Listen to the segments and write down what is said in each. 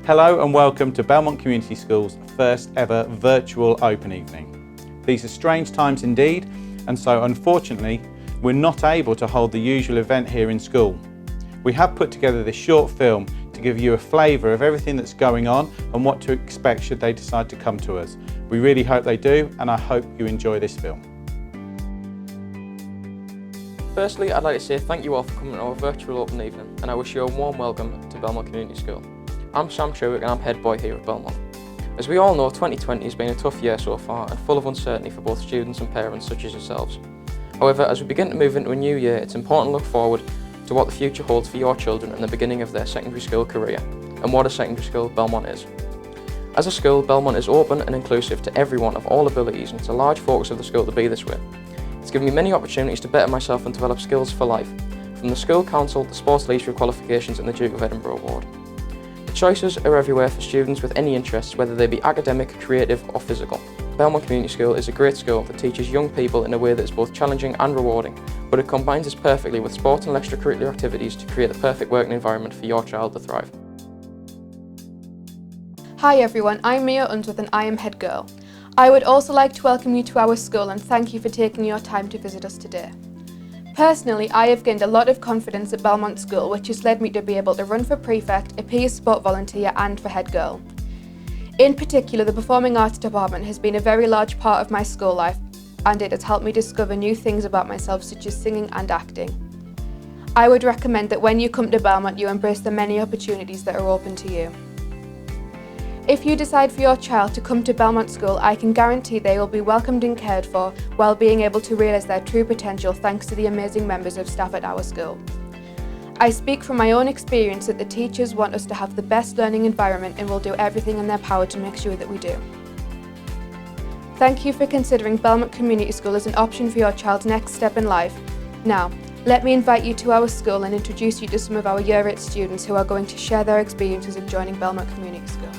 Hello and welcome to Belmont Community School's first ever virtual open evening. These are strange times indeed, and so unfortunately we're not able to hold the usual event here in school. We have put together this short film to give you a flavour of everything that's going on and what to expect should they decide to come to us. We really hope they do, and I hope you enjoy this film. Firstly, I'd like to say thank you all for coming to our virtual open evening, and I wish you a warm welcome to Belmont Community School. I'm Sam Chewick and I'm head boy here at Belmont. As we all know, 2020 has been a tough year so far and full of uncertainty for both students and parents such as yourselves. However, as we begin to move into a new year, it's important to look forward to what the future holds for your children and the beginning of their secondary school career, and what a secondary school Belmont is. As a school, Belmont is open and inclusive to everyone of all abilities, and it's a large focus of the school to be this way. It's given me many opportunities to better myself and develop skills for life, from the school council, the sports leadership qualifications and the Duke of Edinburgh Award. Choices are everywhere for students with any interests, whether they be academic, creative or physical. Belmont Community School is a great school that teaches young people in a way that is both challenging and rewarding, but it combines this perfectly with sports and extracurricular activities to create the perfect working environment for your child to thrive. Hi everyone, I'm Mia Unsworth and I am head girl. I would also like to welcome you to our school and thank you for taking your time to visit us today. Personally, I have gained a lot of confidence at Belmont School, which has led me to be able to run for prefect, a PE sport volunteer and for head girl. In particular, the Performing Arts department has been a very large part of my school life, and it has helped me discover new things about myself such as singing and acting. I would recommend that when you come to Belmont you embrace the many opportunities that are open to you. If you decide for your child to come to Belmont School, I can guarantee they will be welcomed and cared for while being able to realise their true potential thanks to the amazing members of staff at our school. I speak from my own experience that the teachers want us to have the best learning environment and will do everything in their power to make sure that we do. Thank you for considering Belmont Community School as an option for your child's next step in life. Now, let me invite you to our school and introduce you to some of our Year 8 students who are going to share their experiences of joining Belmont Community School.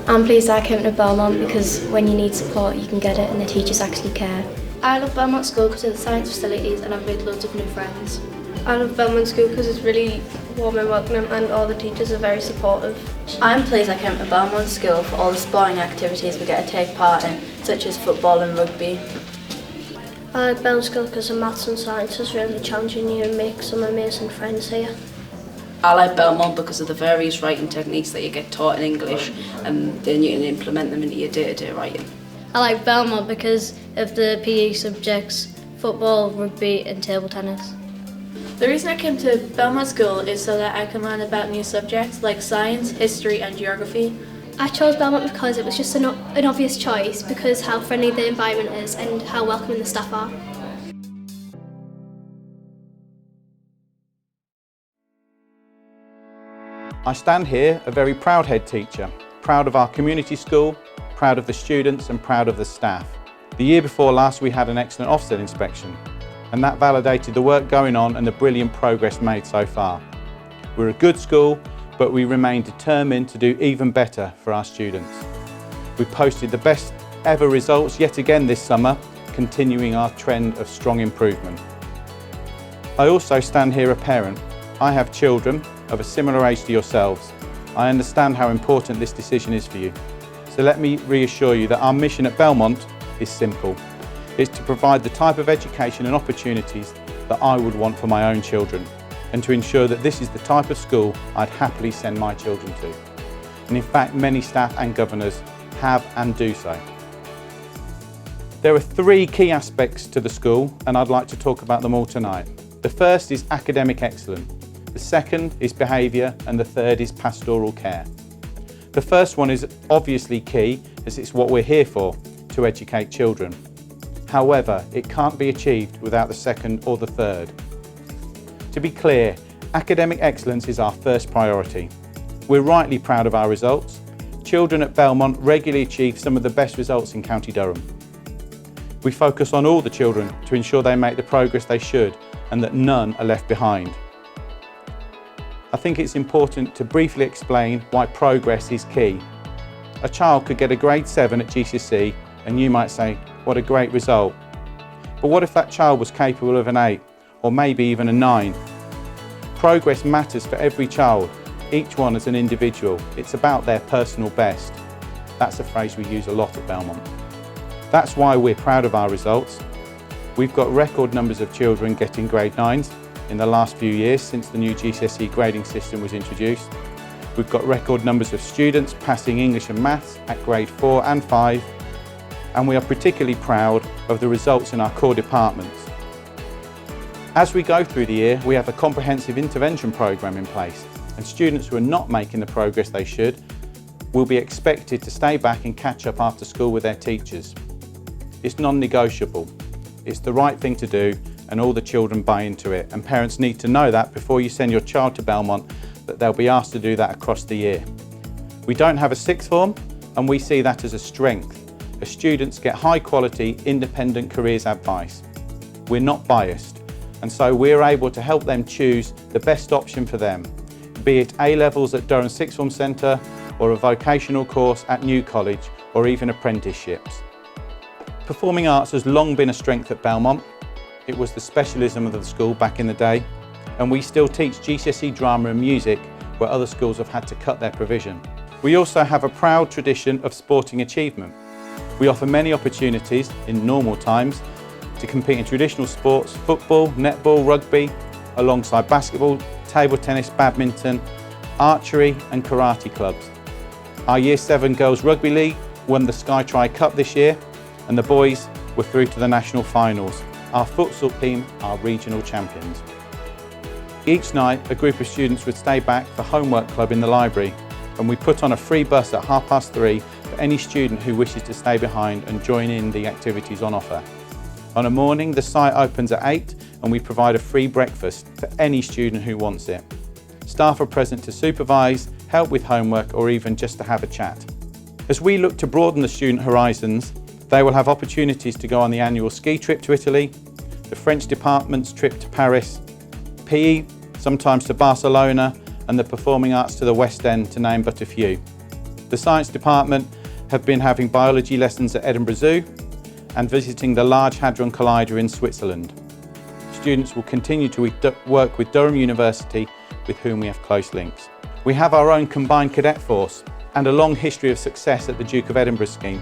I'm pleased I came to Belmont because when you need support you can get it and the teachers actually care. I love Belmont School because of the science facilities and I've made loads of new friends. I love Belmont School because it's really warm and welcoming and all the teachers are very supportive. I'm pleased I came to Belmont School for all the sporting activities we get to take part in, such as football and rugby. I like Belmont School because the maths and science is really challenging you and make some amazing friends here. I like Belmont because of the various writing techniques that you get taught in English, and then you can implement them into your day-to-day writing. I like Belmont because of the PE subjects, football, rugby and table tennis. The reason I came to Belmont School is so that I can learn about new subjects like science, history and geography. I chose Belmont because it was just an obvious choice because how friendly the environment is and how welcoming the staff are. I stand here a very proud head teacher, proud of our community school, proud of the students and proud of the staff. The year before last we had an excellent Ofsted inspection, and that validated the work going on and the brilliant progress made so far. We're a good school, but we remain determined to do even better for our students. We posted the best ever results yet again this summer, continuing our trend of strong improvement. I also stand here a parent. I have children of a similar age to yourselves. I understand how important this decision is for you. So let me reassure you that our mission at Belmont is simple. It's to provide the type of education and opportunities that I would want for my own children, and to ensure that this is the type of school I'd happily send my children to. And in fact, many staff and governors have and do so. There are three key aspects to the school, and I'd like to talk about them all tonight. The first is academic excellence. The second is behaviour and the third is pastoral care. The first one is obviously key as it's what we're here for, to educate children. However, it can't be achieved without the second or the third. To be clear, academic excellence is our first priority. We're rightly proud of our results. Children at Belmont regularly achieve some of the best results in County Durham. We focus on all the children to ensure they make the progress they should and that none are left behind. I think it's important to briefly explain why progress is key. A child could get a grade 7 at GCSE and you might say, what a great result. But what if that child was capable of an 8 or maybe even a 9? Progress matters for every child, each one as an individual. It's about their personal best. That's a phrase we use a lot at Belmont. That's why we're proud of our results. We've got record numbers of children getting grade 9s in the last few years since the new GCSE grading system was introduced. We've got record numbers of students passing English and Maths at grade 4 and 5, and we are particularly proud of the results in our core departments. As we go through the year, we have a comprehensive intervention programme in place, and students who are not making the progress they should will be expected to stay back and catch up after school with their teachers. It's non-negotiable. It's the right thing to do, and all the children buy into it, and parents need to know that before you send your child to Belmont, that they'll be asked to do that across the year. We don't have a sixth form, and we see that as a strength, as students get high quality, independent careers advice. We're not biased, and so we're able to help them choose the best option for them, be it A-levels at Durham Sixth Form Centre, or a vocational course at New College, or even apprenticeships. Performing arts has long been a strength at Belmont. It was the specialism of the school back in the day, and we still teach GCSE drama and music where other schools have had to cut their provision. We also have a proud tradition of sporting achievement. We offer many opportunities in normal times to compete in traditional sports, football, netball, rugby, alongside basketball, table tennis, badminton, archery and karate clubs. Our Year 7 Girls Rugby League won the Sky Tri Cup this year, and the boys were through to the national finals. Our futsal team are regional champions. Each night, a group of students would stay back for homework club in the library, and we put on a free bus at 3:30 for any student who wishes to stay behind and join in the activities on offer. On a morning, the site opens at 8 and we provide a free breakfast for any student who wants it. Staff are present to supervise, help with homework, or even just to have a chat. As we look to broaden the student horizons, they will have opportunities to go on the annual ski trip to Italy, the French department's trip to Paris, PE sometimes to Barcelona, and the performing arts to the West End, to name but a few. The science department have been having biology lessons at Edinburgh Zoo and visiting the Large Hadron Collider in Switzerland. Students will continue to work with Durham University, with whom we have close links. We have our own combined cadet force and a long history of success at the Duke of Edinburgh scheme.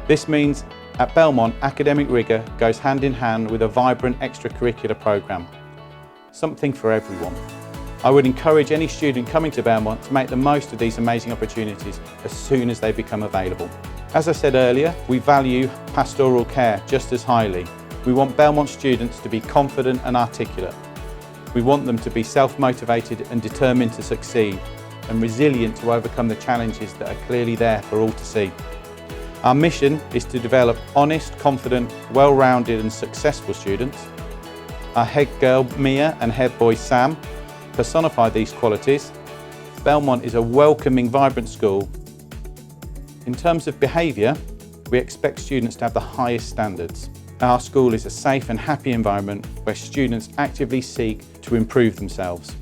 This means at Belmont, academic rigour goes hand in hand with a vibrant extracurricular programme. Something for everyone. I would encourage any student coming to Belmont to make the most of these amazing opportunities as soon as they become available. As I said earlier, we value pastoral care just as highly. We want Belmont students to be confident and articulate. We want them to be self-motivated and determined to succeed, and resilient to overcome the challenges that are clearly there for all to see. Our mission is to develop honest, confident, well-rounded and successful students. Our head girl Mia and head boy Sam personify these qualities. Belmont is a welcoming, vibrant school. In terms of behaviour, we expect students to have the highest standards. Our school is a safe and happy environment where students actively seek to improve themselves.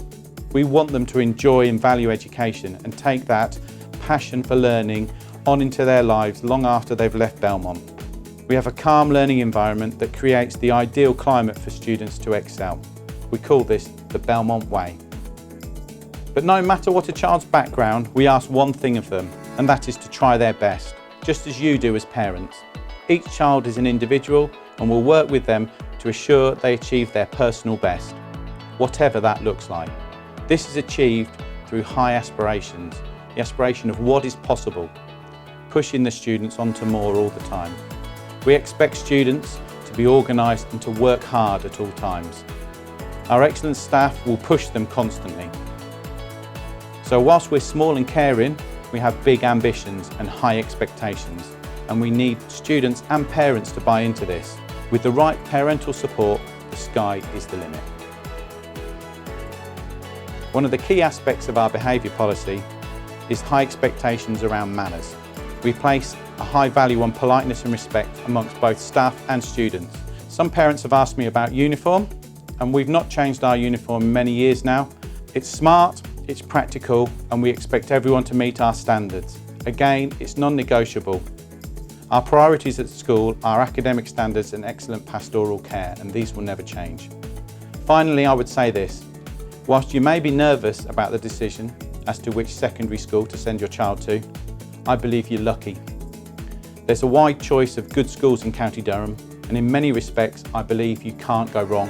We want them to enjoy and value education and take that passion for learning on into their lives long after they've left Belmont. We have a calm learning environment that creates the ideal climate for students to excel. We call this the Belmont Way. But no matter what a child's background, we ask one thing of them, and that is to try their best, just as you do as parents. Each child is an individual, and we'll work with them to assure they achieve their personal best, whatever that looks like. This is achieved through high aspirations, the aspiration of what is possible, pushing the students onto more all the time. We expect students to be organised and to work hard at all times. Our excellent staff will push them constantly. So whilst we're small and caring, we have big ambitions and high expectations, and we need students and parents to buy into this. With the right parental support, the sky is the limit. One of the key aspects of our behaviour policy is high expectations around manners. We place a high value on politeness and respect amongst both staff and students. Some parents have asked me about uniform, and we've not changed our uniform in many years now. It's smart, it's practical, and we expect everyone to meet our standards. Again, it's non-negotiable. Our priorities at school are academic standards and excellent pastoral care, and these will never change. Finally, I would say this. Whilst you may be nervous about the decision, as to which secondary school to send your child to, I believe you're lucky. There's a wide choice of good schools in County Durham, and in many respects I believe you can't go wrong.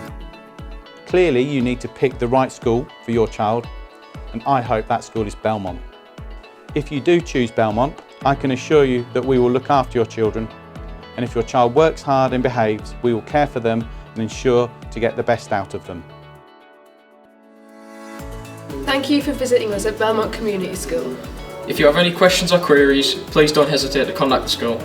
Clearly you need to pick the right school for your child, and I hope that school is Belmont. If you do choose Belmont, I can assure you that we will look after your children, and if your child works hard and behaves, we will care for them and ensure to get the best out of them. Thank you for visiting us at Belmont Community School. If you have any questions or queries, please don't hesitate to contact the school.